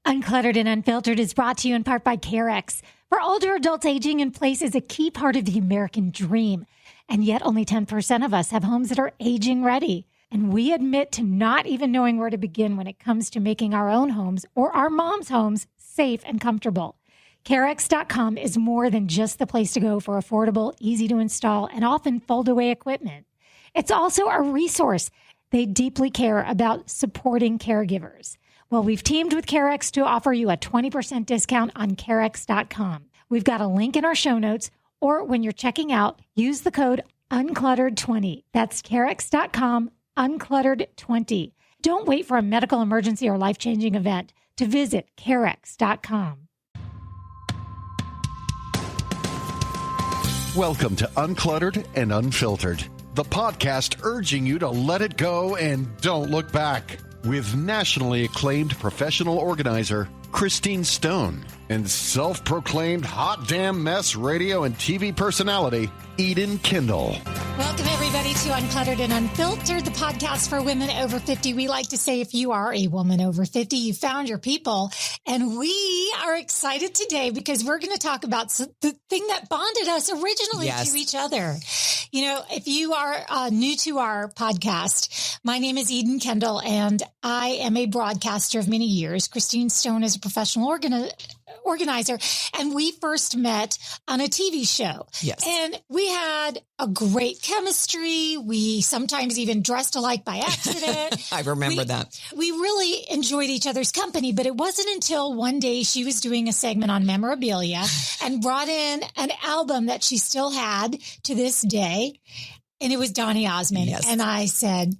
Uncluttered and Unfiltered is brought to you in part by CareX. For older adults, aging in place is a key part of the American dream. And yet only 10% of us have homes that are aging ready. And we admit to not even knowing where to begin when it comes to making our own homes or our mom's homes safe and comfortable. CareX.com is more than just the place to go for affordable, easy to install, and often fold away equipment. It's also a resource. They deeply care about supporting caregivers. Well, we've teamed with CareX to offer you a 20% discount on CareX.com. We've got a link in our show notes, or when you're checking out, use the code Uncluttered20. That's CareX.com, Uncluttered20. Don't wait for a medical emergency or life-changing event to visit CareX.com. Welcome to Uncluttered and Unfiltered, the podcast urging you to let it go and don't look back. With nationally acclaimed professional organizer Christine Stone and self-proclaimed hot damn mess radio and TV personality Eden Kendall. Welcome, everybody, to Uncluttered and Unfiltered, the podcast for women over 50. We like to say if you are a woman over 50, you found your people. And we are excited today because we're going to talk about the thing that bonded us originally to each other. You know, if you are new to our podcast, my name is Eden Kendall, and I am a broadcaster of many years. Christine Stone is a professional organizer, and we first met on a TV show. Yes. And we had a great chemistry. We sometimes even dressed alike by accident. I remember that. We really enjoyed each other's company, but it wasn't until one day she was doing a segment on memorabilia and brought in an album that she still had to this day. And it was Donny Osmond. Yes. And I said,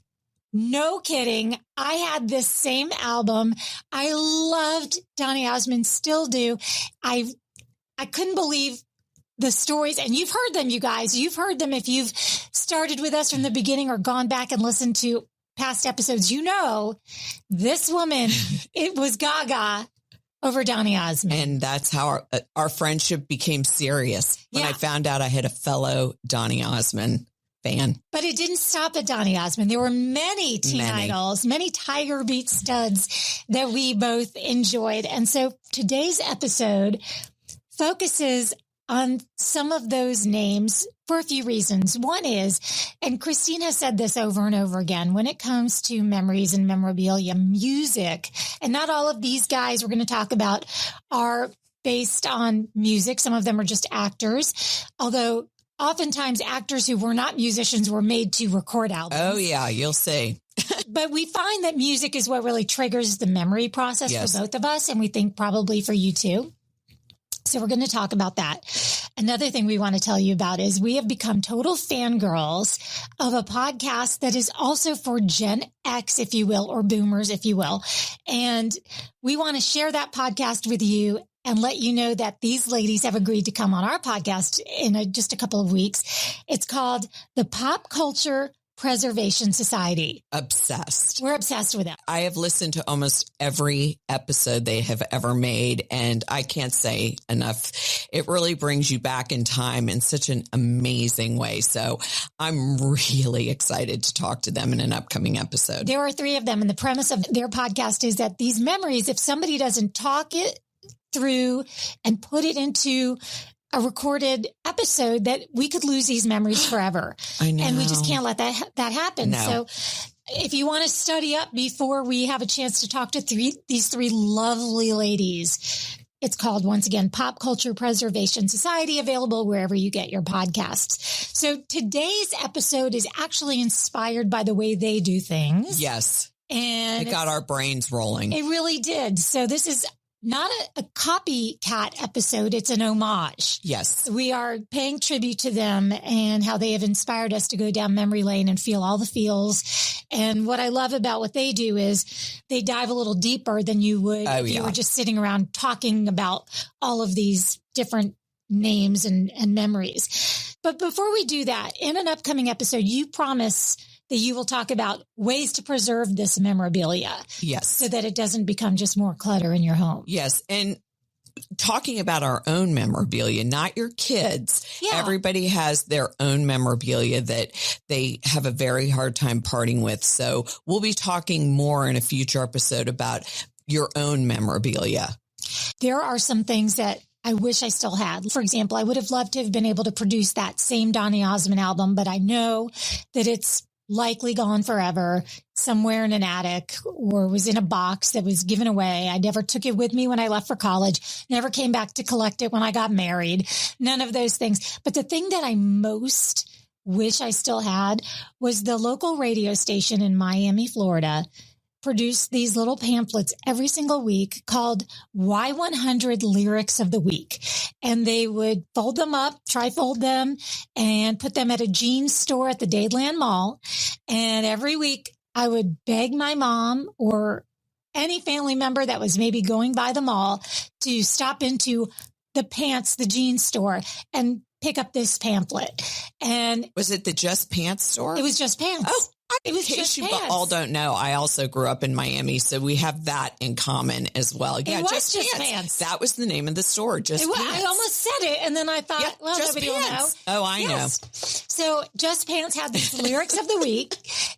no kidding. I had this same album. I loved Donny Osmond, still do. I couldn't believe the stories, and you've heard them, you guys. You've heard them if you've started with us from the beginning or gone back and listened to past episodes. You know, this woman, it was gaga over Donny Osmond. And that's how our friendship became serious when I found out I had a fellow Donny Osmond fan. But it didn't stop at Donny Osmond. There were many teen idols, many Tiger Beat studs that we both enjoyed. And so today's episode focuses on some of those names for a few reasons. One is, and Christine has said this over and over again, when it comes to memories and memorabilia, music, and not all of these guys we're going to talk about are based on music. Some of them are just actors, although oftentimes actors who were not musicians were made to record albums. Oh, yeah, you'll see. But we find that music is what really triggers the memory process for both of us, and we think probably for you too. So we're going to talk about that. Another thing we want to tell you about is we have become total fangirls of a podcast that is also for Gen X, if you will, or boomers, if you will. And we want to share that podcast with you and let you know that these ladies have agreed to come on our podcast in just a couple of weeks. It's called the Pop Culture Preservation Society. Obsessed. We're obsessed with it. I have listened to almost every episode they have ever made, and I can't say enough. It really brings you back in time in such an amazing way. So I'm really excited to talk to them in an upcoming episode. There are 3 of them, and the premise of their podcast is that these memories, if somebody doesn't talk it through and put it into a recorded episode, that we could lose these memories forever. I know. And we just can't let that happen. No. So if you want to study up before we have a chance to talk to these 3 lovely ladies, it's called, once again, Pop Culture Preservation Society, available wherever you get your podcasts. So today's episode is actually inspired by the way they do things. Yes. And it got our brains rolling. It really did. So this is not a copycat episode. It's an homage. Yes. We are paying tribute to them and how they have inspired us to go down memory lane and feel all the feels. And what I love about what they do is they dive a little deeper than you would if you were just sitting around talking about all of these different names and memories. But before we do that, in an upcoming episode, you promise that you will talk about ways to preserve this memorabilia. Yes. So that it doesn't become just more clutter in your home. Yes. And talking about our own memorabilia, not your kids. Yeah. Everybody has their own memorabilia that they have a very hard time parting with. So we'll be talking more in a future episode about your own memorabilia? There are some things that I wish I still had. For example, I would have loved to have been able to produce that same Donny Osmond album, but I know that it's likely gone forever somewhere in an attic or was in a box that was given away. I never took it with me when I left for college, never came back to collect it when I got married, none of those things. But the thing that I most wish I still had was the local radio station in Miami, Florida, produced these little pamphlets every single week called Y100 Lyrics of the Week. And they would fold them up, trifold them, and put them at a jeans store at the Dadeland Mall. And every week I would beg my mom or any family member that was maybe going by the mall to stop into the jeans store and pick up this pamphlet. And was it the Just Pants store? It was Just Pants. Oh, it was Just Pants. All don't know, I also grew up in Miami, so we have that in common as well. Yeah, it was Just Pants. That was the name of the store. Just Pants. I almost said it, and then I thought, well, nobody will know. Oh, I know. So Just Pants had these lyrics of the week,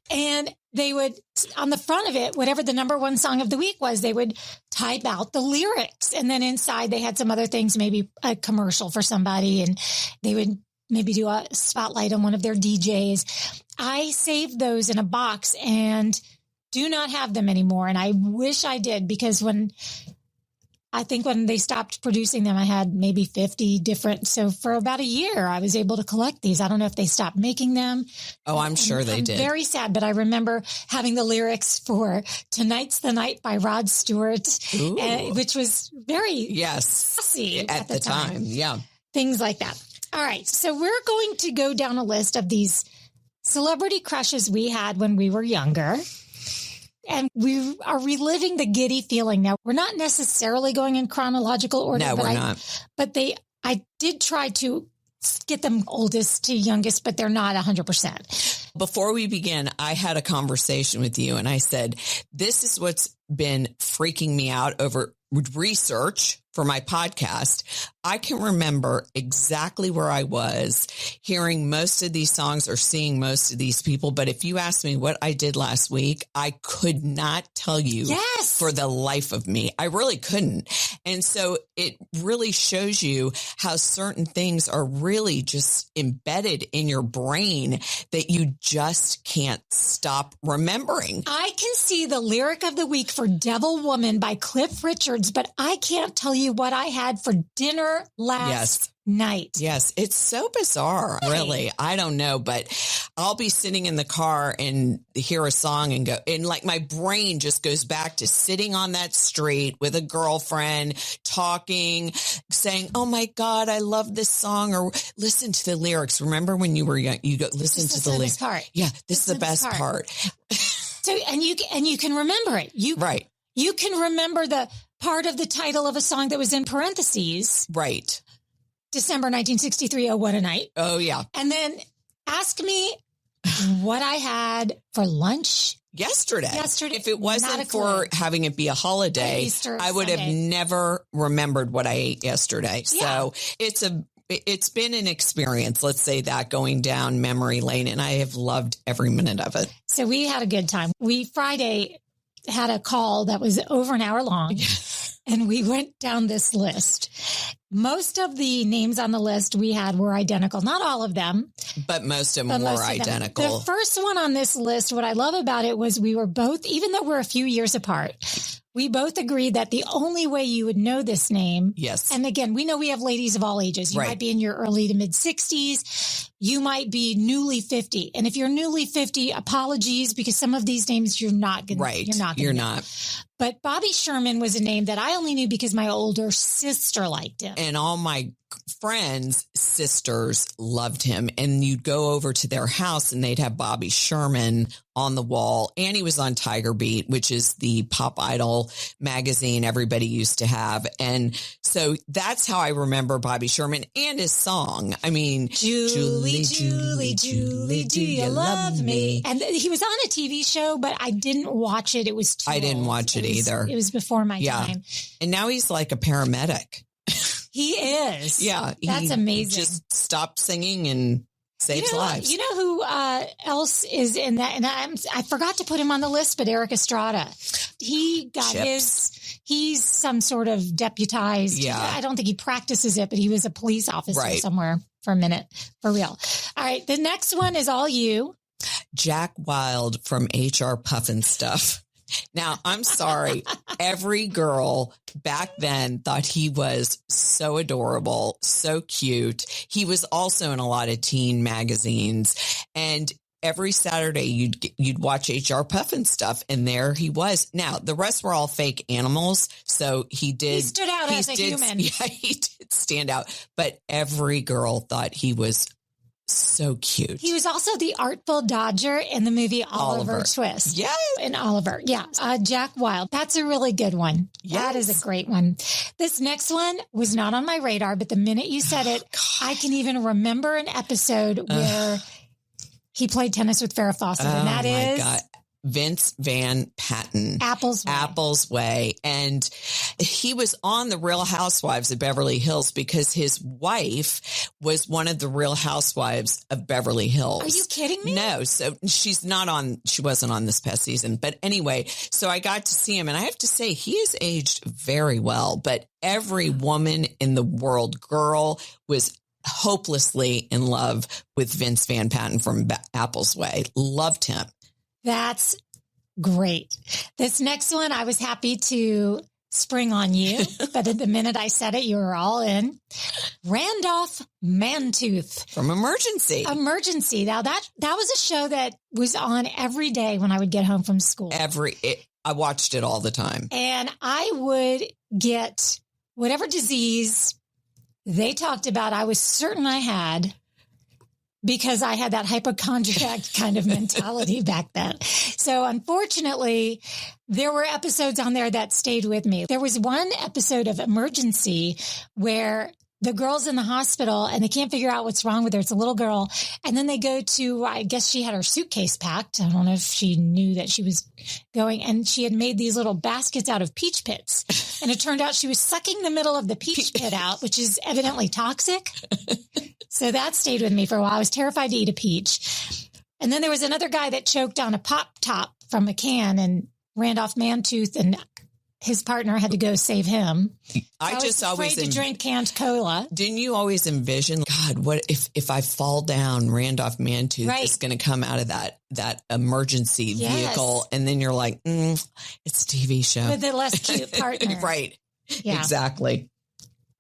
and they would, on the front of it, whatever the number one song of the week was, they would type out the lyrics. And then inside they had some other things, maybe a commercial for somebody, and they would maybe do a spotlight on one of their DJs. I saved those in a box and do not have them anymore. And I wish I did, because when they stopped producing them, I had maybe 50 different. So for about a year, I was able to collect these. I don't know if they stopped making them. Oh, I'm sure they did. Very sad, but I remember having the lyrics for Tonight's the Night by Rod Stewart, which was very classy at the time. Yeah. Things like that. All right. So we're going to go down a list of these celebrity crushes we had when we were younger. And we are reliving the giddy feeling. Now, we're not necessarily going in chronological order. No, we're not. But I did try to get them oldest to youngest, but they're not 100%. Before we begin, I had a conversation with you and I said, this is what's been freaking me out over research for my podcast. I can remember exactly where I was hearing most of these songs or seeing most of these people. But if you asked me what I did last week, I could not tell you for the life of me. I really couldn't. And so it really shows you how certain things are really just embedded in your brain that you just can't stop remembering. I can see the lyric of the week for Devil Woman by Cliff Richards, but I can't tell you what I had for dinner last night. Yes. It's so bizarre. Really. I don't know, but I'll be sitting in the car and hear a song and go, and like my brain just goes back to sitting on that street with a girlfriend talking, saying, oh my God, I love this song, or listen to the lyrics. Remember when you were young, you go listen to the lyrics. Yeah. This is the best part. So, and you can remember it. You can remember the part of the title of a song that was in parentheses. Right. December 1963, Oh, What a Night. Oh, yeah. And then ask me what I had for lunch yesterday. If it wasn't for having it be a holiday, Easter, I would have never remembered what I ate yesterday. Yeah. So it's been an experience, let's say that, going down memory lane, and I have loved every minute of it. So we had a good time. Friday had a call that was over an hour long, and we went down this list. Most of the names on the list we had were identical. Not all of them. But most of them were identical. The first one on this list, what I love about it was we were both, even though we're a few years apart, we both agreed that the only way you would know this name. Yes. And again, we know we have ladies of all ages. You might be in your early to mid 60s. You might be newly 50. And if you're newly 50, apologies, because some of these names you're not going to. You're not. But Bobby Sherman was a name that I only knew because my older sister liked him. And all my friends' sisters loved him. And you'd go over to their house and they'd have Bobby Sherman on the wall. And he was on Tiger Beat, which is the pop idol magazine everybody used to have. And so that's how I remember Bobby Sherman and his song. I mean, Julie, do you love me? And he was on a TV show, but I didn't watch it. It was too I didn't watch it either. It was before my time. And now he's like a paramedic. He is. Yeah. That's amazing. Just stopped singing and Saves lives. You know who else is in that? And I forgot to put him on the list, but Eric Estrada. He got he's some sort of deputized. Yeah. I don't think he practices it, but he was a police officer somewhere for a minute, for real. All right. The next one is all you. Jack Wilde from HR Puffin Stuff. Now, I'm sorry. Every girl back then thought he was so adorable, so cute. He was also in a lot of teen magazines. And every Saturday you'd watch HR Puffin Stuff, and there he was. Now, the rest were all fake animals. So he stood out as a human. Yeah, he did stand out. But every girl thought he was so cute. He was also the artful Dodger in the movie Oliver Twist. Yes. In Oliver. Yeah. Jack Wilde. That's a really good one. Yes. That is a great one. This next one was not on my radar, but the minute you said it, I can even remember an episode where he played tennis with Farrah Fawcett. And that is God. Vince Van Patten. Apple's Way. And he was on the Real Housewives of Beverly Hills because his wife was one of the Real Housewives of Beverly Hills. Are you kidding me? No. So she wasn't on this past season. But anyway, so I got to see him, and I have to say he has aged very well. But every woman in the world, girl, was hopelessly in love with Vince Van Patten from Apple's Way. Loved him. That's great. This next one, I was happy to spring on you, but at the minute I said it, you were all in. Randolph Mantooth from Emergency. Now that was a show that was on every day when I would get home from school. I watched it all the time. And I would get whatever disease they talked about, I was certain I had, because I had that hypochondriac kind of mentality back then. So unfortunately, there were episodes on there that stayed with me. There was one episode of Emergency where the girl's in the hospital and they can't figure out what's wrong with her. It's a little girl. And then they go to, I guess she had her suitcase packed. I don't know if she knew that she was going, and she had made these little baskets out of peach pits. And it turned out she was sucking the middle of the peach pit out, which is evidently toxic. So that stayed with me for a while. I was terrified to eat a peach. And then there was another guy that choked on a pop top from a can, and Randolph Mantooth and his partner had to go save him. I was afraid to drink canned cola. Didn't you always envision, God, what if I fall down, Randolph Mantooth is going to come out of that emergency vehicle, and then you're like, it's a TV show with a less cute partner, right? Yeah, exactly.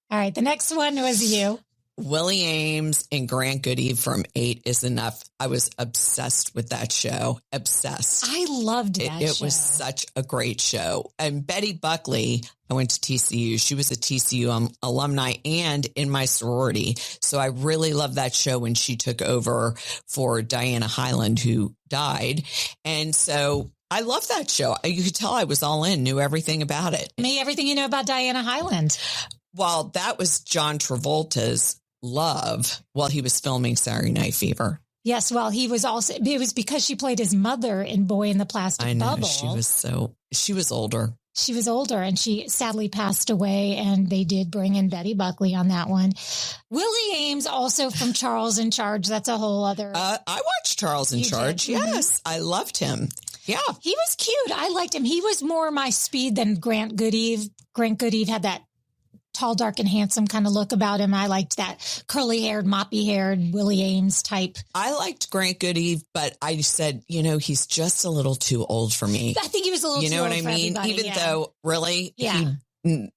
All right, the next one was you. Willie Ames and Grant Goody from 8 is Enough. I was obsessed with that show. Obsessed. I loved that show. It was such a great show. And Betty Buckley, I went to TCU. She was a TCU alumni and in my sorority. So I really loved that show when she took over for Diana Hyland, who died. And so I love that show. You could tell I was all in, knew everything about it. Me, everything you know about Diana Hyland. Well, that was John Travolta's love while he was filming Saturday Night Fever. Yes, well, it was because she played his mother in Boy in the Plastic Bubble. She was older. She was older, and she sadly passed away, and they did bring in Betty Buckley on that one. Willie Ames, also from Charles in Charge. That's a whole other. I watched Charles in Charge. Yes, I loved him. Yeah. He was cute. I liked him. He was more my speed than Grant Goody. Grant Goody had that tall, dark, and handsome kind of look about him. I liked that curly-haired, moppy-haired Willie Ames type. I liked Grant Goody, but I said, he's just a little too old for me. I think he was a little too old for everybody. You know what I mean? Even though, really,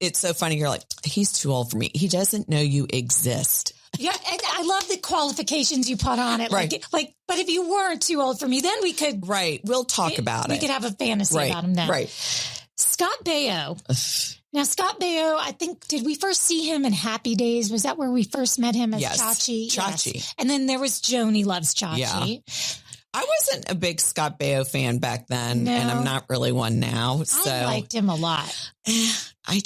it's so funny. You're like, he's too old for me. He doesn't know you exist. Yeah, and I love the qualifications you put on it. Right. But if you weren't too old for me, then we could. Right. We'll talk about it. We could have a fantasy about him then. Right. Scott Baio. Now, Scott Baio, I think, did we first see him in Happy Days? Was that where we first met him as Chachi? Chachi. Yes. And then there was Joni Loves Chachi. Yeah. I wasn't a big Scott Baio fan back then, and I'm not really one now. So I liked him a lot. I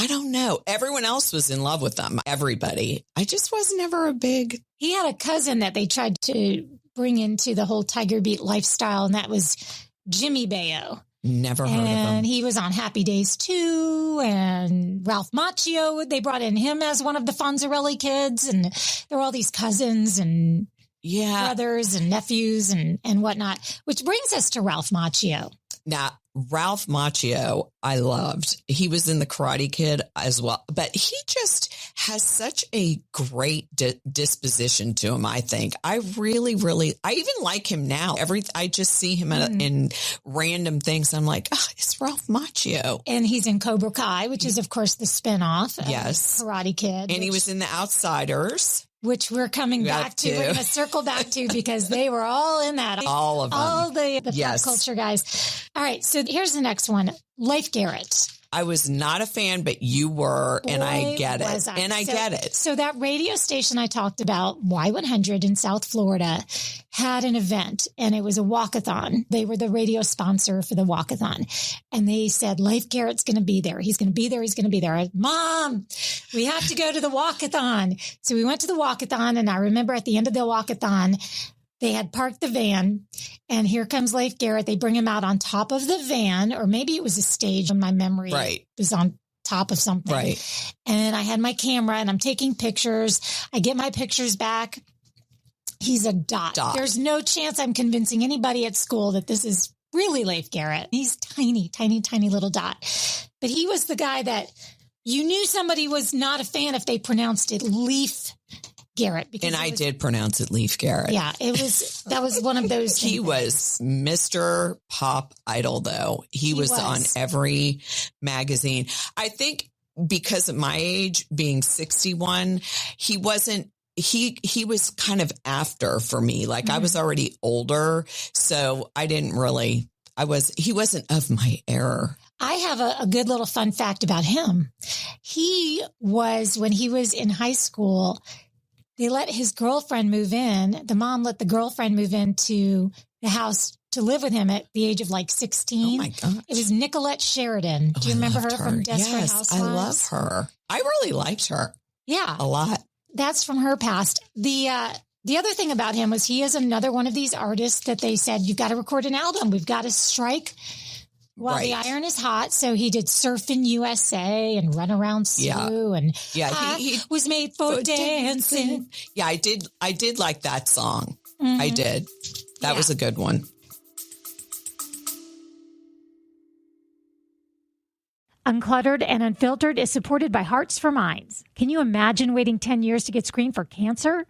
don't know. Everyone else was in love with him. Everybody. I just was never a big. He had a cousin that they tried to bring into the whole Tiger Beat lifestyle, and that was Jimmy Baio. Never heard of him. And he was on Happy Days too. And Ralph Macchio, they brought in him as one of the Fonzarelli kids. And there were all these cousins. And brothers and nephews and whatnot, which brings us to Ralph Macchio. Now, Ralph Macchio, I loved. He was in The Karate Kid as well, but he just has such a great disposition to him, I think. I really, I even like him now. I just see him in random things. I'm like, it's Ralph Macchio. And he's in Cobra Kai, which is, of course, the spinoff of Karate Kid. And he was in The Outsiders. Which we're coming back to. We're going to circle back to because they were all in that. All of them. All the pop culture guys. All right. So here's the next one. Leif Garrett. I was not a fan, but you were, and I get it. And I get it. So that radio station I talked about, Y100 in South Florida, had an event, and it was a walkathon. They were the radio sponsor for the walkathon. And they said, Leif Garrett's going to be there. He's going to be there. He's going to be there. Mom, we have to go to the walkathon. So we went to the walkathon, and I remember at the end of the walkathon, they had parked the van, and here comes Leif Garrett. They bring him out on top of the van, or maybe it was a stage on my memory. Right. It was on top of something. Right. And I had my camera, and I'm taking pictures. I get my pictures back. He's a dot. There's no chance I'm convincing anybody at school that this is really Leif Garrett. He's tiny, tiny, tiny little dot. But he was the guy that you knew somebody was not a fan if they pronounced it Leif Garrett. And I did pronounce it Leif Garrett. Yeah, that was one of those. He was Mr. Pop Idol, though. He was on every magazine. I think because of my age, being 61, he wasn't. He was kind of after for me. Like I was already older, so I didn't really. He wasn't of my era. I have a good little fun fact about him. He was, when he was in high school, they let his girlfriend move in. The mom let the girlfriend move into the house to live with him at the age of like 16. Oh my God. It was Nicolette Sheridan. Do you remember her from Desperate Housewives? I love her. I really liked her. Yeah. A lot. That's from her past. The other thing about him was he is another one of these artists that they said, you've got to record an album. We've got to strike while the iron is hot. So he did Surfin' USA and Run Around Sue and he was made for dancing. Yeah, I did like that song. I did. That was a good one. Uncluttered and Unfiltered is supported by Hearts for Minds. Can you imagine waiting 10 years to get screened for cancer?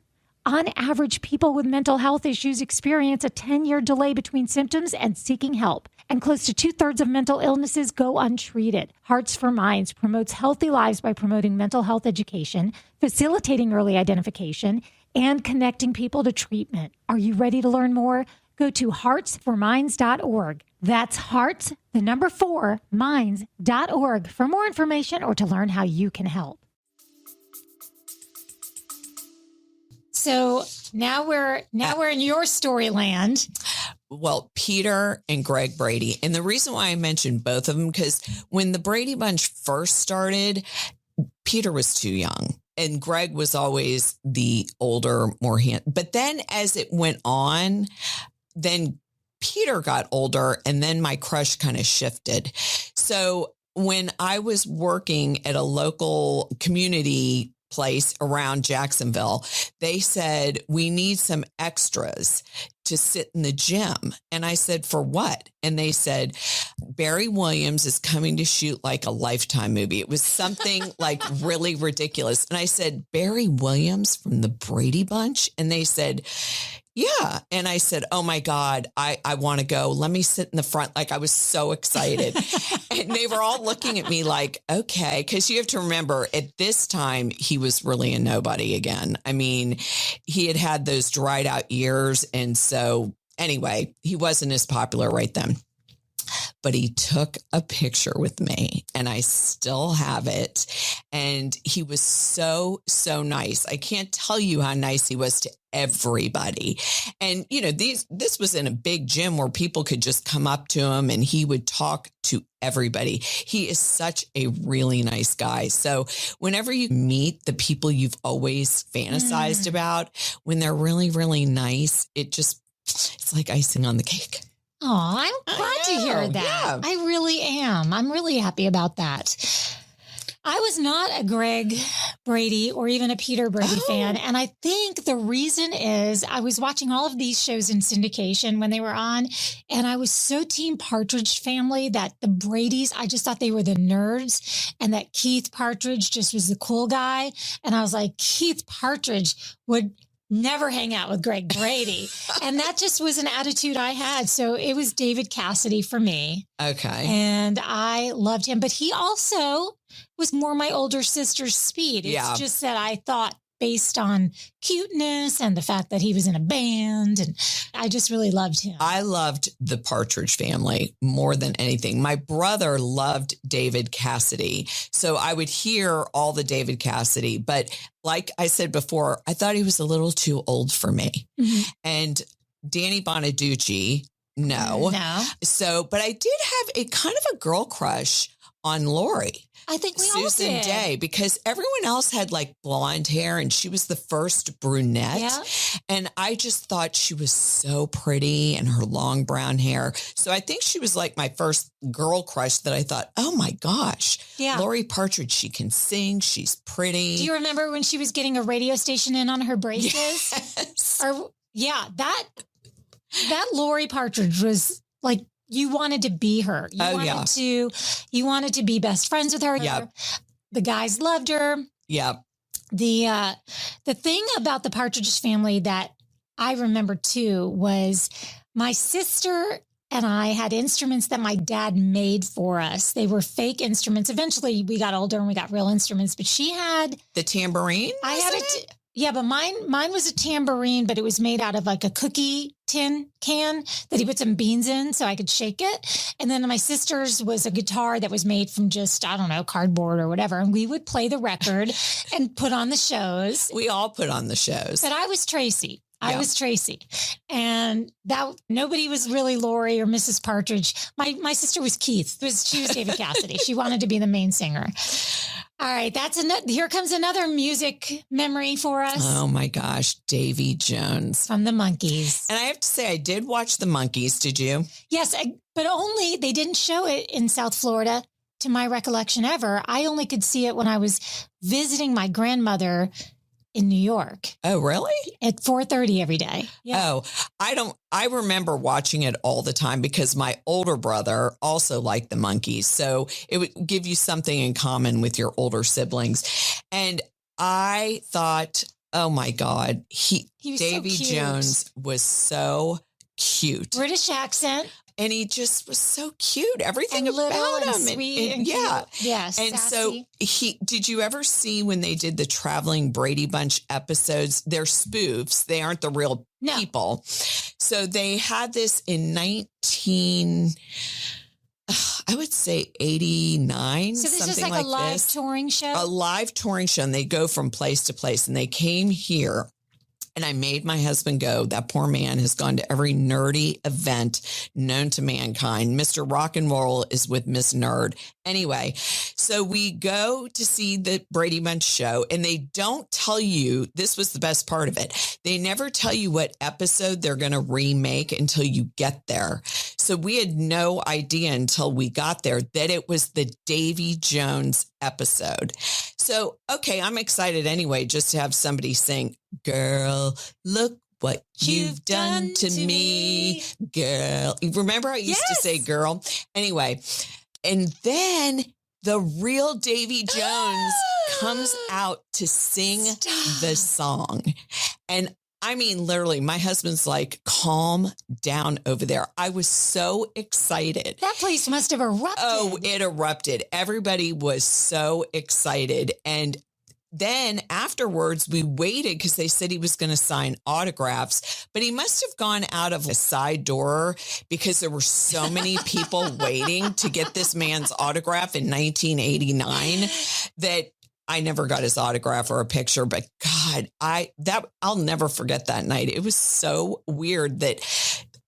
On average, people with mental health issues experience a 10-year delay between symptoms and seeking help, and close to 2/3 of mental illnesses go untreated. Hearts for Minds promotes healthy lives by promoting mental health education, facilitating early identification, and connecting people to treatment. Are you ready to learn more? Go to heartsforminds.org. That's hearts, the number 4, minds.org for more information or to learn how you can help. So now we're in your storyland. Well, Peter and Greg Brady. And the reason why I mentioned both of them, because when the Brady Bunch first started, Peter was too young and Greg was always the older, more but then as it went on, then Peter got older and then my crush kind of shifted. So when I was working at a local community place around Jacksonville, they said, we need some extras to sit in the gym. And I said, for what? And they said, Barry Williams is coming to shoot like a Lifetime movie. It was something like really ridiculous. And I said, Barry Williams from the Brady Bunch? And they said, yeah. And I said, oh my God, I want to go. Let me sit in the front. Like I was so excited. And they were all looking at me like, okay. Cause you have to remember at this time, he was really a nobody again. I mean, he had those dried out years. And so anyway, he wasn't as popular right then. But he took a picture with me and I still have it. And he was so, so nice. I can't tell you how nice he was to everybody. And, you know, this was in a big gym where people could just come up to him and he would talk to everybody. He is such a really nice guy. So whenever you meet the people you've always fantasized about, when they're really, really nice, it's like icing on the cake. Oh, I'm glad to hear that. Yeah. I really am. I'm really happy about that. I was not a Greg Brady or even a Peter Brady fan. And I think the reason is I was watching all of these shows in syndication when they were on, and I was so team Partridge Family that the Bradys, I just thought they were the nerds, and that Keith Partridge just was the cool guy. And I was like, Keith Partridge would never hang out with Greg Brady. And that just was an attitude I had. So it was David Cassidy for me. Okay. And I loved him, but he also was more my older sister's speed. It's just that I thought based on cuteness and the fact that he was in a band, and I just really loved him. I loved the Partridge Family more than anything. My brother loved David Cassidy, so I would hear all the David Cassidy, but like I said before, I thought he was a little too old for me. Mm-hmm. And Danny Bonaducci, no. So, but I did have a kind of a girl crush on Lori. I think we all did. Susan Day, because everyone else had like blonde hair and she was the first brunette. Yeah. And I just thought she was so pretty and her long brown hair. So I think she was like my first girl crush that I thought, oh my gosh, Lori Partridge, she can sing. She's pretty. Do you remember when she was getting a radio station in on her braces? Yes. That Lori Partridge was like, you wanted to be her. You wanted to be best friends with her. Yep. The guys loved her. Yeah. The thing about the Partridge Family that I remember too was my sister and I had instruments that my dad made for us. They were fake instruments. Eventually we got older and we got real instruments, but she had the tambourine. I had it. Yeah, but mine was a tambourine, but it was made out of like a cookie tin can that he put some beans in so I could shake it. And then my sister's was a guitar that was made from just, I don't know, cardboard or whatever. And we would play the record and put on the shows. We all put on the shows. But I was Tracy. I was Tracy. And that nobody was really Lori or Mrs. Partridge. My sister was Keith. She was David Cassidy. She wanted to be the main singer. All right, here comes another music memory for us. Oh my gosh, Davy Jones. From the Monkees. And I have to say, I did watch the Monkees. Did you? Yes, but only they didn't show it in South Florida, to my recollection ever. I only could see it when I was visiting my grandmother in New York. Oh, really? At 4:30 every day. Yeah. Oh, I remember watching it all the time because my older brother also liked the Monkees. So it would give you something in common with your older siblings. And I thought, oh my God, Davy so Jones was so cute. British accent. And he just was so cute. Everything and about him. Sweet and yeah. Yes. And sassy. So did you ever see when they did the Traveling Brady Bunch episodes? They're spoofs. They aren't the real people. So they had this in 89, so this something is like a live touring show? A live touring show. And they go from place to place. And they came here. And I made my husband go. That poor man has gone to every nerdy event known to mankind. Mr. Rock and Roll is with Miss Nerd. Anyway, so we go to see the Brady Bunch show, and they don't tell you, this was the best part of it. They never tell you what episode they're going to remake until you get there. So we had no idea until we got there that it was the Davy Jones episode. So, okay, I'm excited anyway, just to have somebody sing, "Girl, look what you've done to me, girl." Remember I used to say girl? Anyway, and then the real Davy Jones comes out to sing the song. And I mean, literally, my husband's like, calm down over there. I was so excited. That place must have erupted. Oh, it erupted. Everybody was so excited. And then afterwards, we waited because they said he was going to sign autographs, but he must have gone out of a side door because there were so many people waiting to get this man's autograph in 1989 that I never got his autograph or a picture, but God, I'll never forget that night. It was so weird that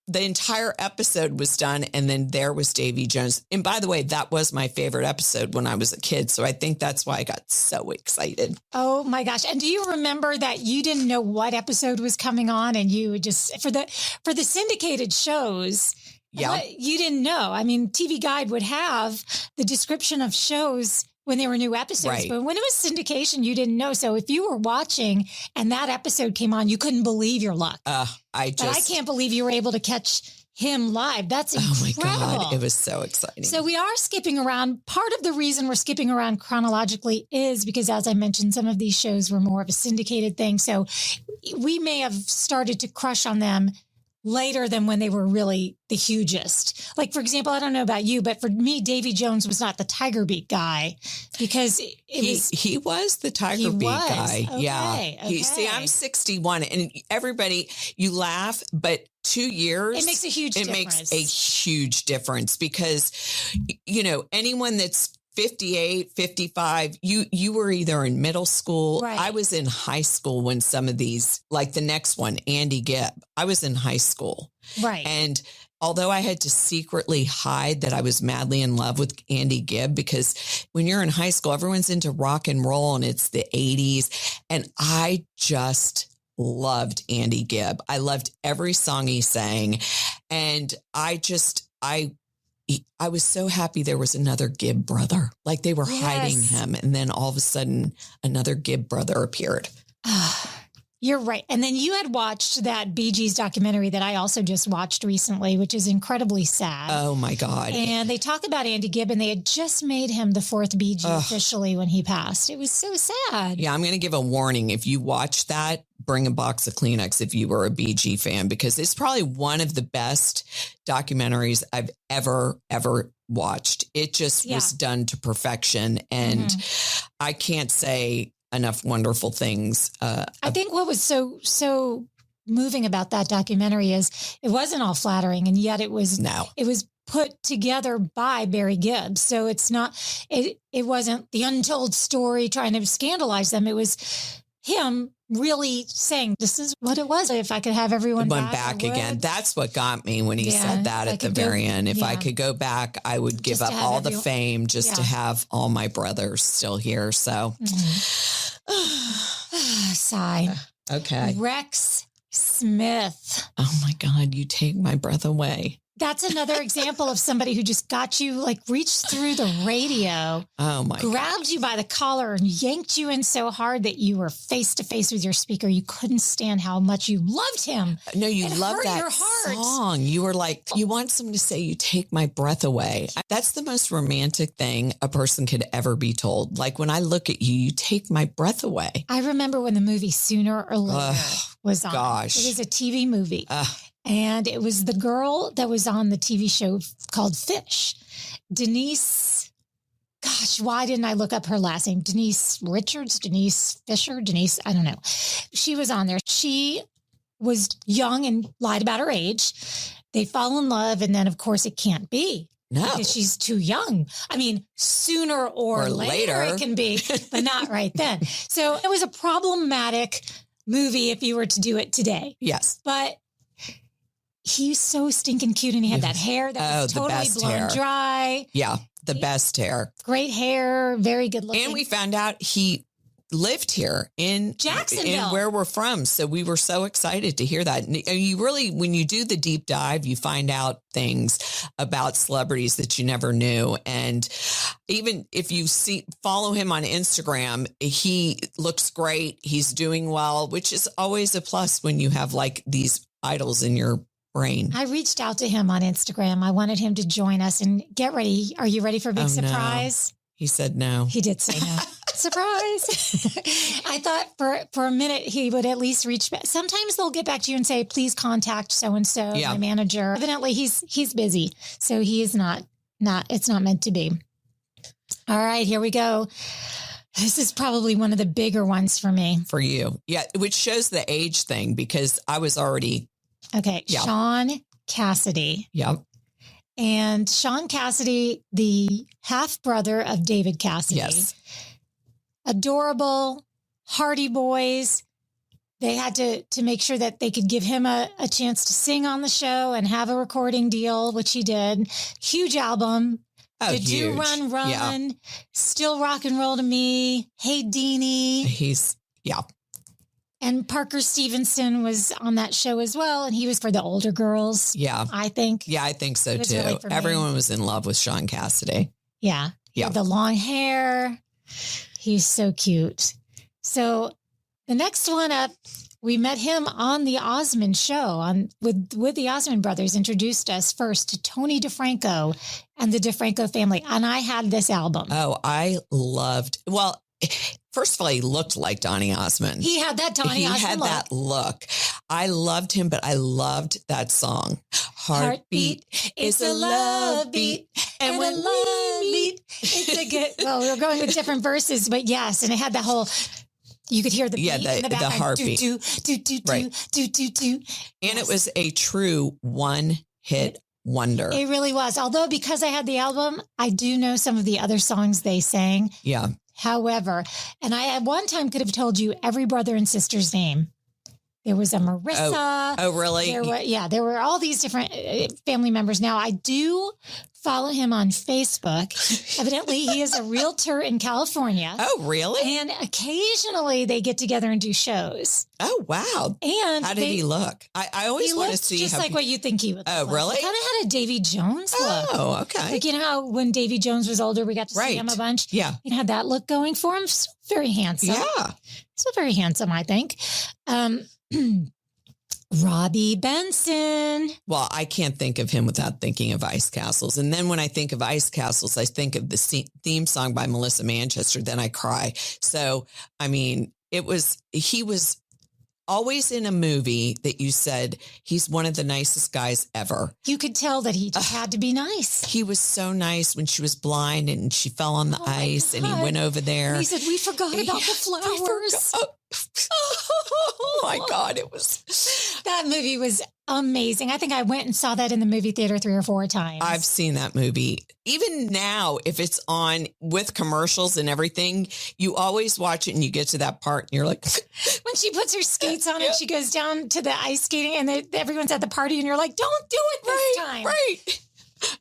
the entire episode was done and then there was Davy Jones. And by the way, that was my favorite episode when I was a kid. So I think that's why I got so excited. Oh my gosh. And do you remember that you didn't know what episode was coming on and you would just, for the syndicated shows, yeah, you didn't know. I mean, TV Guide would have the description of shows when they were new episodes. Right. But when it was syndication, you didn't know. So if you were watching and that episode came on, you couldn't believe your luck. I can't believe you were able to catch him live. That's incredible. Oh my God. It was so exciting. So we are skipping around. Part of the reason we're skipping around chronologically is because, as I mentioned, some of these shows were more of a syndicated thing. So we may have started to crush on them later than when they were really the hugest. Like, for example, I don't know about you, but for me, Davy Jones was not the Tiger Beat guy because he was the Tiger Beat guy. Okay, yeah. okay. See, I'm 61 and everybody, you laugh, but 2 years. It makes a huge difference. It makes a huge difference because, you know, anyone that's 58, 55, you were either in middle school. Right. I was in high school when some of these, like the next one, Andy Gibb, I was in high school. Right. And although I had to secretly hide that I was madly in love with Andy Gibb, because when you're in high school, everyone's into rock and roll and it's the 80s. And I just loved Andy Gibb. I loved every song he sang. And I was so happy there was another Gibb brother. Like they were hiding him. And then all of a sudden another Gibb brother appeared. You're right. And then you had watched that Bee Gees documentary that I also just watched recently, which is incredibly sad. Oh my God. And they talk about Andy Gibb and they had just made him the fourth Bee Gee officially when he passed. It was so sad. Yeah, I'm going to give a warning. If you watch that, bring a box of Kleenex if you were a Bee Gee fan, because it's probably one of the best documentaries I've ever watched. It just was done to perfection. And I can't say enough wonderful things. I think what was so moving about that documentary is it wasn't all flattering, and yet it was put together by Barry Gibb. So it's not, it wasn't the untold story trying to scandalize them. It was him really saying, this is what it was. If I could have everyone back again. That's what got me when he said that at the very end. If I could go back, I would give up all the fame just to have all my brothers still here. So sigh. Okay. Rex Smith. Oh my God, you take my breath away. That's another example of somebody who just got you, like reached through the radio, grabbed you by the collar and yanked you in so hard that you were face to face with your speaker. You couldn't stand how much you loved him. No, you loved that song. You were like, you want someone to say, you take my breath away. That's the most romantic thing a person could ever be told. Like when I look at you, you take my breath away. I remember when the movie Sooner or Later was on. Gosh. It was a TV movie. And it was the girl that was on the TV show called Fish. Denise, gosh, why didn't I look up her last name? Denise Richards, Denise Fisher, Denise, I don't know. She was on there. She was young and lied about her age. They fall in love. And then, of course, it can't be. No. Because she's too young. I mean, sooner or later it can be, but not right then. So it was a problematic movie if you were to do it today. Yes. But he's so stinking cute, and he had that hair that was totally blown dry. Yeah, the best hair. Great hair, very good looking. And we found out he lived here in Jacksonville, in where we're from. So we were so excited to hear that. And you really, when you do the deep dive, you find out things about celebrities that you never knew. And even if you follow him on Instagram, he looks great. He's doing well, which is always a plus when you have like these idols in your brain. I reached out to him on Instagram. I wanted him to join us, and get ready. Are you ready for a big surprise? No. He said no. He did say no. Surprise. I thought for a minute he would at least reach back. Sometimes they'll get back to you and say, please contact so-and-so, my manager. Evidently he's busy. So he is not, it's not meant to be. All right, here we go. This is probably one of the bigger ones for me. For you. Yeah. Which shows the age thing, because I was already. Okay. Yeah. Sean Cassidy. Yep. And Sean Cassidy, the half brother of David Cassidy. Yes. Adorable, Hardy Boys. They had to make sure that they could give him a chance to sing on the show and have a recording deal, which he did. Huge album. Did huge. You Run? Yeah. Still Rock and Roll to Me. Hey, Deanie. And Parker Stevenson was on that show as well. And he was for the older girls. Yeah. I think. Yeah, I think so too. Really Everyone was in love with Sean Cassidy. Yeah. Yeah. The long hair. He's so cute. So the next one up, we met him on the Osmond show with the Osmond brothers, introduced us first to Tony DeFranco and the DeFranco family. And I had this album. Oh, I loved, well, first of all, he looked like Donny Osmond. He had that Donny Osmond He had look. that look. I loved him, but I loved that song. Heartbeat is a love beat. And when love beat, it's a good, well, we were going with different verses, but yes. And it had the whole, you could hear the beat in the background. The heartbeat. Do, do, do, do, Right. do, do, do. And it was a true one-hit wonder. It really was. Although because I had the album, I do know some of the other songs they sang. Yeah. However, and I at one time could have told you every brother and sister's name. There was a Marissa. Oh, really? There were all these different family members. Now, I do follow him on Facebook. Evidently, he is a realtor in California. Oh, really? And occasionally they get together and do shows. Oh, wow. And how did he look? I always want to see just like what you think he would look. Oh, really? He kind of had a Davy Jones look. Oh, okay. Like, you know how when Davy Jones was older, we got to see him a bunch? Yeah. He had that look going for him. So very handsome. Yeah. So very handsome, I think. Robbie Benson. Well, I can't think of him without thinking of Ice Castles. And then when I think of Ice Castles, I think of the theme song by Melissa Manchester. Then I cry. So, I mean, he was always in a movie that you said he's one of the nicest guys ever. You could tell that he just had to be nice. He was so nice when she was blind and she fell on the ice and he went over there. And he said, we forgot about the flowers. Oh my God. That movie was amazing. I think I went and saw that in the movie theater 3 or 4 times. I've seen that movie. Even now, if it's on with commercials and everything, you always watch it and you get to that part and you're like, when she puts her skates on and she goes down to the ice skating and everyone's at the party and you're like, don't do it this time. Right.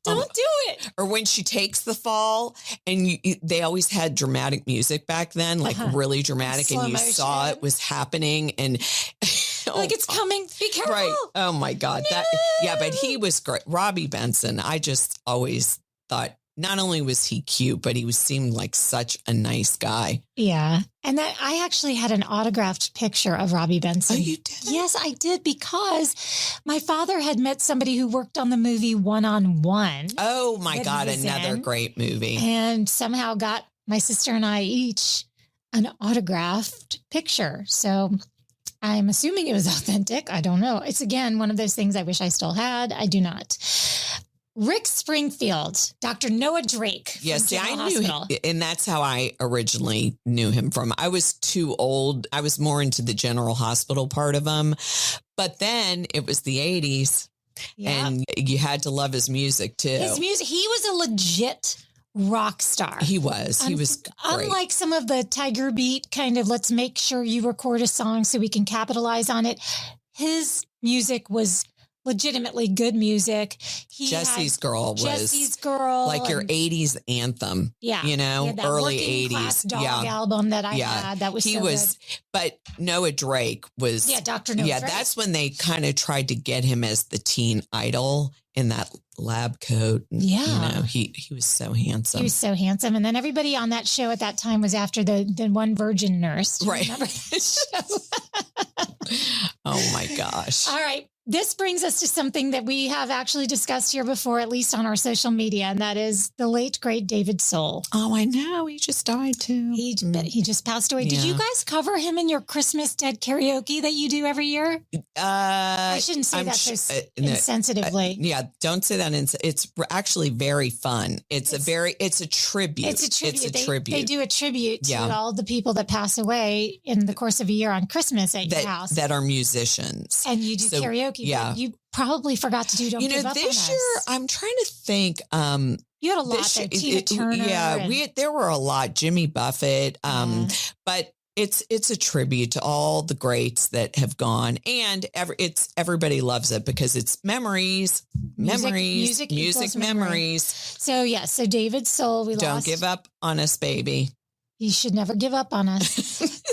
Don't do it. Or when she takes the fall and they always had dramatic music back then, like really dramatic. Slow and you motion. saw it was happening and like it's coming. Be careful. Right. Oh my God. No. But he was great. Robbie Benson. I just always thought not only was he cute, but he seemed like such a nice guy. Yeah. And that I actually had an autographed picture of Robbie Benson. Oh, you did? Yes, I did, because my father had met somebody who worked on the movie One-on-One. Oh my God. Another great movie. And somehow got my sister and I each an autographed picture. So I'm assuming it was authentic. I don't know. It's again, one of those things I wish I still had. I do not. Rick Springfield, Dr. Noah Drake. Yes, I knew him. And that's how I originally knew him from. I was too old. I was more into the General Hospital part of him. But then it was the 80s and you had to love his music too. His music, he was a legit rock star. He was great. Unlike some of the Tiger Beat kind of, let's make sure you record a song so we can capitalize on it. His music was legitimately good music. Jesse's Girl was like your 80s anthem. Yeah. You know, early 80s. Dog album that I had. That was good. But Noah Drake was. Yeah, Dr. Noah Drake. That's when they kind of tried to get him as the teen idol in that lab coat. Yeah. You know, he was so handsome. He was so handsome. And then everybody on that show at that time was after the one virgin nurse. Right. Remember that show? Oh my gosh. All right. This brings us to something that we have actually discussed here before, at least on our social media, and that is the late, great David Soul. Oh, I know. He just died too. He just passed away. Yeah. Did you guys cover him in your Christmas Dead karaoke that you do every year? I shouldn't say that so insensitively. Yeah, don't say that. It's actually very fun. It's a tribute. It's a tribute. They do a tribute to all the people that pass away in the course of a year on Christmas at your house. That are musicians. And you do karaoke. Yeah. You probably forgot to do Don't Give Up on Us. This year, I'm trying to think. You had a lot there. Tina Turner. Yeah, there were a lot. Jimmy Buffett. But it's a tribute to all the greats that have gone. And everybody loves it because it's memories. Music memories. So, so David Soul, we lost. Don't give up on us, baby. You should never give up on us.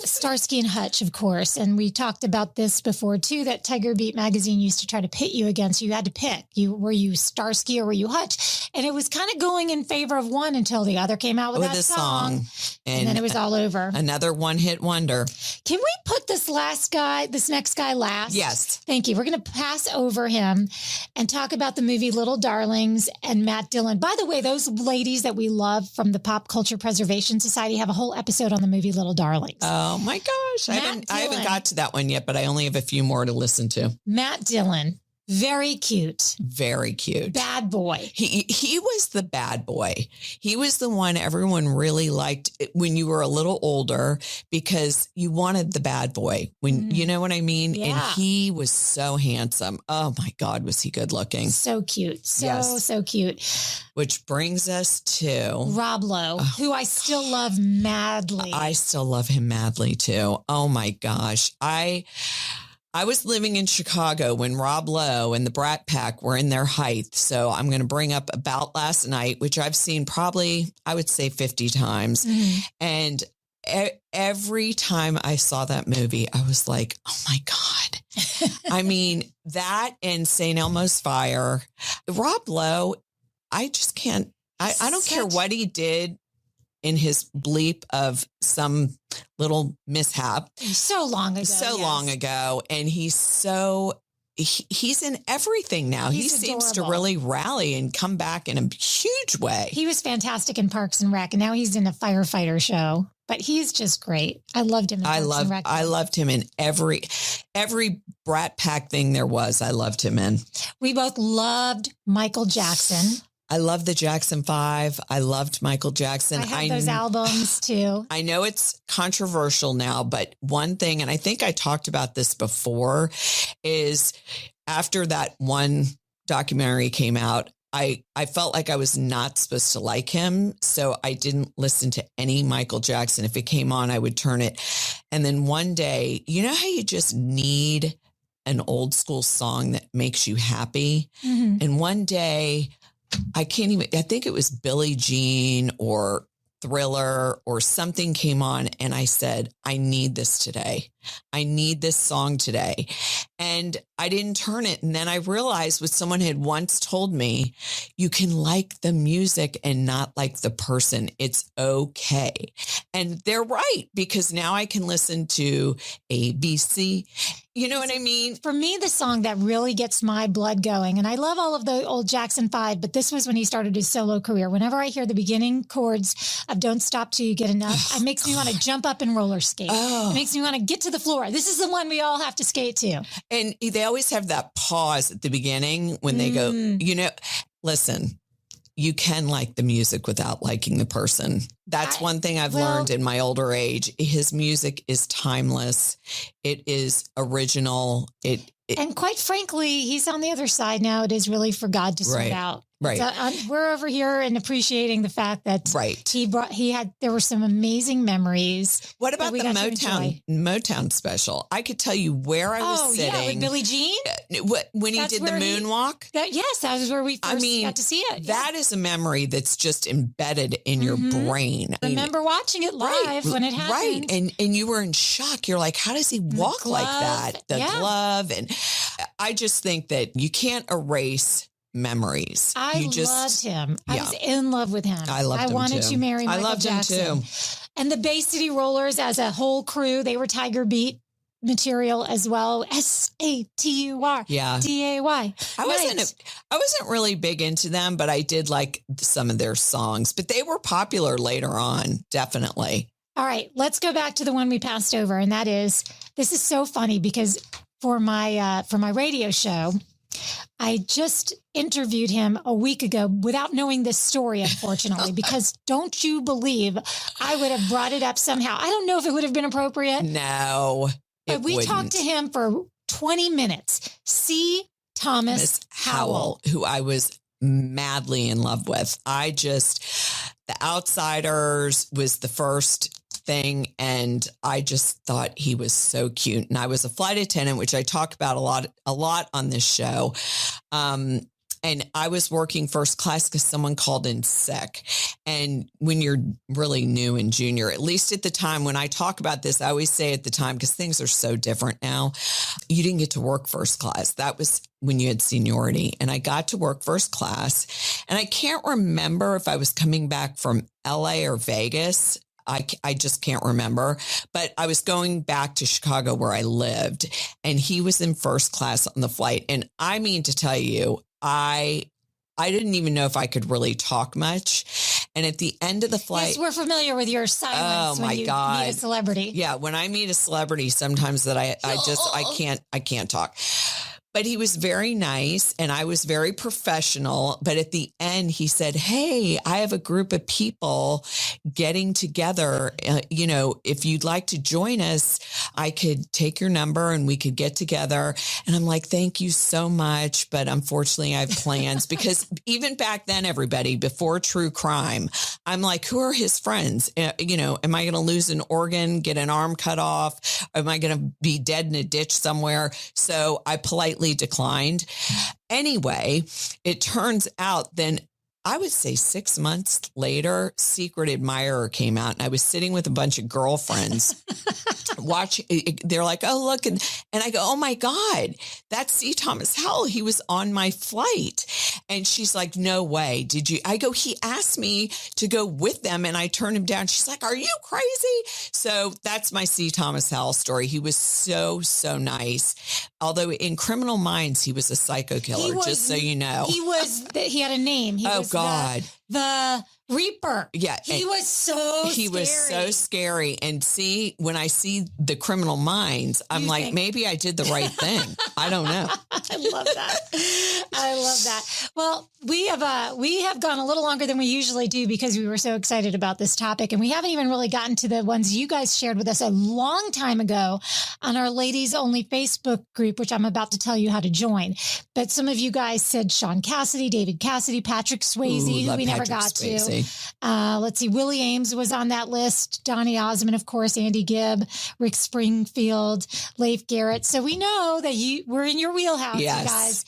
Starsky and Hutch, of course. And we talked about this before, too, that Tiger Beat magazine used to try to pit you against. You had to pick. Were you Starsky or were you Hutch? And it was kind of going in favor of one until the other came out with that song. And then it was all over. Another one-hit wonder. Can we put this next guy last? Yes. Thank you. We're going to pass over him and talk about the movie Little Darlings and Matt Dillon. By the way, those ladies that we love from the Pop Culture Preservation Society have a whole episode on the movie Little Darlings. Oh my gosh. I haven't got to that one yet, but I only have a few more to listen to. Matt Dillon. Very cute. Very cute. Bad boy. He was the bad boy. He was the one everyone really liked when you were a little older because you wanted the bad boy. When you know what I mean? Yeah. And he was so handsome. Oh my God, was he good looking? So cute. So cute. Which brings us to Rob Lowe, who I still love madly. I still love him madly too. Oh my gosh. I was living in Chicago when Rob Lowe and the Brat Pack were in their height. So I'm going to bring up About Last Night, which I've seen probably, I would say 50 times. Mm-hmm. And every time I saw that movie, I was like, oh my God. I mean, that and St. Elmo's Fire. Rob Lowe, I just can't, I don't care what he did in his bleep of some little mishap. So long ago. And he's in everything now. He seems to really rally and come back in a huge way. He was fantastic in Parks and Rec, and now he's in a firefighter show. But he's just great. I loved him in Parks and Rec. I loved him in every Brat Pack thing there was. I loved him in. We both loved Michael Jackson. I love the Jackson 5. I loved Michael Jackson. I have those albums too. I know it's controversial now, but one thing, and I think I talked about this before, is after that one documentary came out, I felt like I was not supposed to like him. So I didn't listen to any Michael Jackson. If it came on, I would turn it. And then one day, you know how you just need an old school song that makes you happy? Mm-hmm. And one day, I think it was Billie Jean or Thriller or something came on and I said, I need this today. I need this song today. And I didn't turn it. And then I realized what someone had once told me, you can like the music and not like the person. It's okay. And they're right, because now I can listen to ABC. You know what I mean? For me, the song that really gets my blood going, and I love all of the old Jackson 5, but this was when he started his solo career. Whenever I hear the beginning chords of Don't Stop Till You Get Enough, it makes me want to jump up and roller skate. It makes me want to get to the floor. This is the one we all have to skate to. And they always have that pause at the beginning when they go, listen, you can like the music without liking the person. That's one thing I've learned in my older age. His music is timeless. It is original. And quite frankly, he's on the other side now. It is really for God to sort out. Right. So, we're over here and appreciating the fact that there were some amazing memories. What about the Motown special? I could tell you where I was sitting. Oh, yeah, with Billie Jean? When he did the moonwalk? Yes, that was where we first got to see it. That is a memory that's just embedded in your brain. I remember watching it live when it happened. Right. And you were in shock. You're like, how does he walk like that? The glove. And I just think that you can't erase memories. I loved him. I was in love with him. I wanted to marry Michael Jackson. Him too. And the Bay City Rollers as a whole crew, they were Tiger Beat material as well. SATUR. Yeah. DAY. I wasn't really big into them, but I did like some of their songs. But they were popular later on, definitely. All right, let's go back to the one we passed over, and that is, this is so funny because for my radio show, I just interviewed him a week ago without knowing this story, unfortunately, because don't you believe I would have brought it up somehow. I don't know if it would have been appropriate. No, but we talked to him for 20 minutes. C. Thomas Howell, who I was madly in love with. The Outsiders was the first thing, and I just thought he was so cute. And I was a flight attendant, which I talk about a lot on this show. and I was working first class because someone called in sick. And when you're really new and junior, at least at the time when I talk about this, I always say at the time, because things are so different now, you didn't get to work first class. That was when you had seniority. And I got to work first class. And I can't remember if I was coming back from LA or Vegas. I just can't remember, but I was going back to Chicago where I lived, and he was in first class on the flight. And I mean to tell you, I didn't even know if I could really talk much. And at the end of the flight, yes, we're familiar with your silence when you meet a celebrity. Yeah, when I meet a celebrity, sometimes that I can't talk. But he was very nice and I was very professional. But at the end, he said, "Hey, I have a group of people getting together. If you'd like to join us, I could take your number and we could get together." And I'm like, "Thank you so much. But unfortunately, I have plans." Because even back then, everybody, before true crime, I'm like, who are his friends? Am I going to lose an organ, get an arm cut off? Am I going to be dead in a ditch somewhere? So I politely declined. Anyway, it turns out then I would say 6 months later, Secret Admirer came out and I was sitting with a bunch of girlfriends watching. They're like, "Oh, look." And I go, "Oh my God, that's C. Thomas Howell. He was on my flight." And she's like, "No way. Did you?" I go, "He asked me to go with them and I turned him down." She's like, "Are you crazy?" So that's my C. Thomas Howell story. He was so, so nice. Although in Criminal Minds, he was a psycho killer, just so you know. He had a name. He was God. The Reaper. Yeah. He was so scary. And see, when I see the Criminal Minds, I'm like, maybe I did the right thing. I don't know. I love that. Well, we have gone a little longer than we usually do because we were so excited about this topic. And we haven't even really gotten to the ones you guys shared with us a long time ago on our Ladies Only Facebook group, which I'm about to tell you how to join. But some of you guys said Sean Cassidy, David Cassidy, Patrick Swayze, who we never got to. Let's see. Willie Ames was on that list. Donny Osmond, of course, Andy Gibb, Rick Springfield, Leif Garrett. So we know that we're in your wheelhouse, yes. You guys.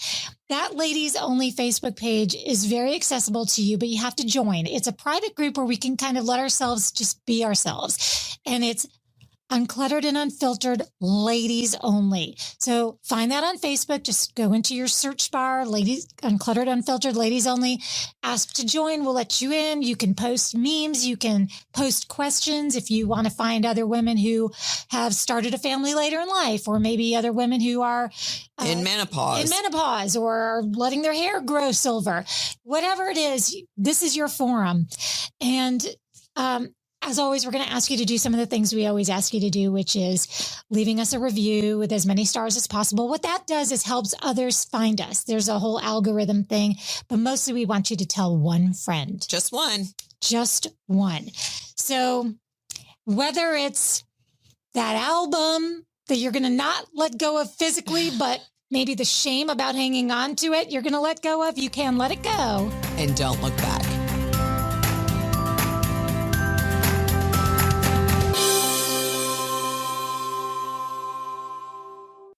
That Ladies Only Facebook page is very accessible to you, but you have to join. It's a private group where we can kind of let ourselves just be ourselves. And it's Uncluttered and Unfiltered Ladies Only. So find that on Facebook. Just go into your search bar, Ladies Uncluttered, Unfiltered, Ladies Only. Ask to join. We'll let you in. You can post memes. You can post questions if you want to find other women who have started a family later in life, or maybe other women who are in menopause or are letting their hair grow silver. Whatever it is, this is your forum. And as always, we're going to ask you to do some of the things we always ask you to do, which is leaving us a review with as many stars as possible. What that does is helps others find us. There's a whole algorithm thing, but mostly we want you to tell one friend. Just one. Just one. So whether it's that album that you're going to not let go of physically, but maybe the shame about hanging on to it, you're going to let go of, you can let it go. And don't look back.